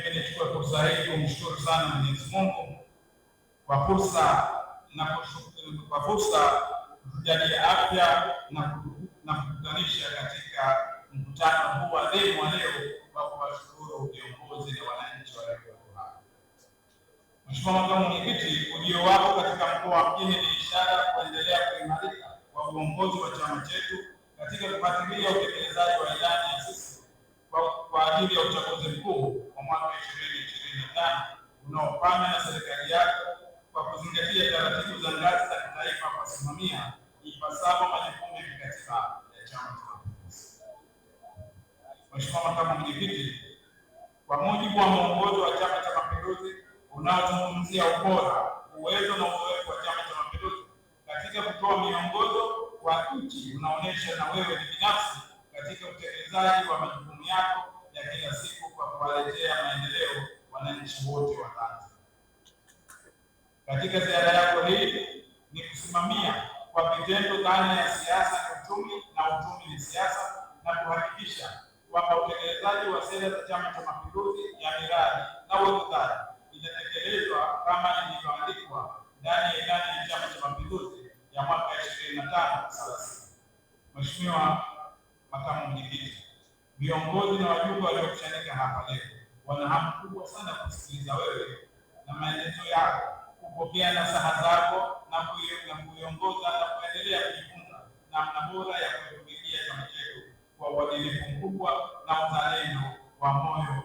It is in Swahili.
Mimi nichukue fursa hii kumshukuru sana Mwenyezi Mungu kwa fursa kutujalia afya na kukutanisha katika mkutano huu wa leo kwa kuwashukuru viongozi na wananchi waliokuwepo hapa. Mheshimiwa Makamu Mwenyekiti, ujio wako katika mkoa wa Mjini ni ishara ya kuendelea kuimarika kwa uongozi wa chama chetu katika kufuatilia utekelezaji wa ilani ya sisi kwa ajili ya uchaguzi mkuu wa mwaka 2025 unaofanywa na serikali yako kwa kuzingatia taratibu za ngazi za kitaifa kwa kusimamia ipasavyo majukumu ya kikatiba ya Chama cha Mapinduzi. Mheshimiwa Makamu Mwenyekiti, kwa mujibu wa mwongozo wa Chama cha Mapinduzi unaozungumzia ubora, uwezo na uzoefu wa Chama cha Mapinduzi katika kutoa miongozo kwa nchi, unaonyesha na wewe ni binafsi katika utekelezaji wa majukumu yako ya kila siku kwa kuwaletea maendeleo wananchi wote wa Tanzania. Katika ziara yako hii ni kusimamia kwa vitendo dhana ya siasa ni uchumi na uchumi ni siasa, na kuhakikisha kwamba utekelezaji wa sera za Chama cha Mapinduzi ya miradi na uwekezaji inatekelezwa kama ilivyoandikwa ndani ya ilani ya Chama cha Mapinduzi ya mwaka 25/30. Mheshimiwa Makamu Mwenyekiti, viongozi na wajumbe waliokusanyika hapa leo wana hamu kubwa sana kusikiliza wewe na maelezo yako, kupokea nasaha zako na kuiongoza na kuendelea kujifunza namna bora ya kutumikia chama chetu kwa uadilifu mkubwa na uzalendo wa moyo